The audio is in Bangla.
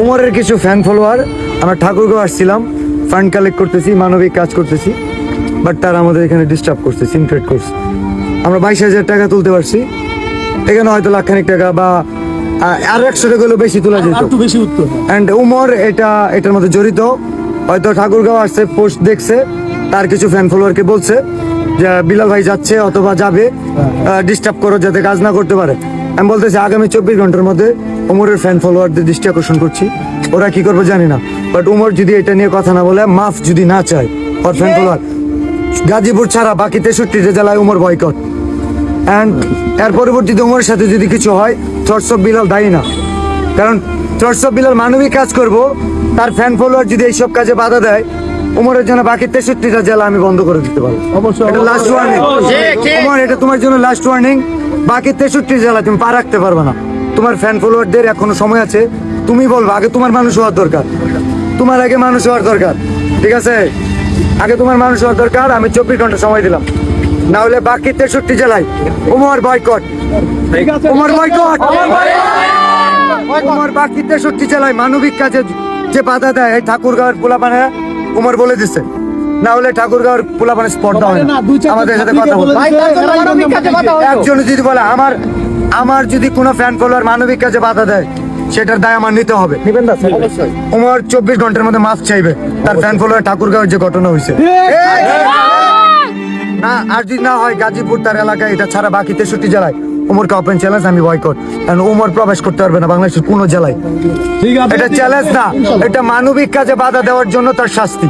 উমরের কিছু ফ্যান ফলোয়ার, আমরা ঠাকুরগাঁও আসছিলাম, ফান্ড কালেক্ট করতেছি, মানবিক কাজ করতেছি, বাট তারা আমাদের এখানে ডিস্টার্ব করছে, সিনক্রেট করছে। আমরা 22,000 টাকা তুলতে পারছি, এখানে হয়তো লাখখানিক টাকা বা আর 100 টাকা হলেও বেশি তোলা যেত। একটু বেশি উত্তর। অ্যান্ড উমর এটার মধ্যে জড়িত, হয়তো ঠাকুরগাঁও আসছে, পোস্ট দেখছে, তার কিছু ফ্যান ফলোয়ারকে বলছে যে বিলাল ভাই যাচ্ছে অথবা যাবে, ডিস্টার্ব করো যাতে কাজ না করতে পারে। আমি বলতেছি আগামী 24 ঘন্টার মধ্যে উমরের ফ্যান ফলোয়ারদের দৃষ্টি আকর্ষণ করছি, ওরা কি করবে জানি না, বাট উমর যদি এটা নিয়ে কথা না বলে, মাফ যদি না চায় ওর ফ্যান ফলোয়ার, গাজীপুর ছাড়া বাকি 63 জেলায় উমর বয়কট। অ্যান্ড এর পরবর্তীতে উমরের সাথে যদি কিছু হয়, থটস অফ বিলাল দায়ী না, কারণ থটস অফ বিলাল মানবিক কাজ করব, তার ফ্যান ফলোয়ার যদি এইসব কাজে বাধা দেয়, উমরের জন্য বাকি 63টা জেলা আমি বন্ধ করে দিতে পারবো। অবশ্যই। এটা লাস্ট ওয়ার্নিং উমর, এটা তোমার জন্য লাস্ট ওয়ার্নিং। বাকি 63 জেলা তুমি পা রাখতে পারবে না। তোমার ফ্যান ফলোয়ারদের এখনো সময় আছে, তুমি বলবো, আগে তোমার মানুষ হওয়ার দরকার, তোমার আগে মানুষ হওয়ার দরকার, ঠিক আছে? আগে তোমার মানুষ হওয়ার দরকার। আমি 24 ঘন্টা সময় দিলাম, না হলে বাকি 63 জেলায় উমর বয়কট, উমর বয়কট, উমর বাকি 63 জেলায় মানবিক কাজে যে বাধা দেয়, এই ঠাকুরগাঁওয়ের পোলাপানে উমর বলে দিচ্ছে, না হলে ঠাকুরগাঁওয়ের পোলাপানে স্পট দেওয়া হয় না। আমাদের সাথে কথা বলতে একজন যদি বলে আমার যদি কোনো ফ্যান ফলোয়ার মানবিক কাজে বাধা দেয়, সেটার দায় আমার নিতে হবে। নিবেন না? উমর 24 ঘন্টার মধ্যে মাফ চাইবে তার ফ্যান ফলোয়ার ঠাকুরগাঁওয়ের যে ঘটনা হয়েছে। না, আর যদি না হয় গাজীপুর তার এলাকায়, এটা ছাড়া বাকি 63 জেলায় উমরকে ওপেন চ্যালেঞ্জ, আমি বয়কট। কারণ উমর প্রবেশ করতে পারবে না বাংলাদেশের কোনো জেলায়। ঠিক আছে, এটা চ্যালেঞ্জ না, এটা মানবিক কাজে বাধা দেওয়ার জন্য তার শাস্তি।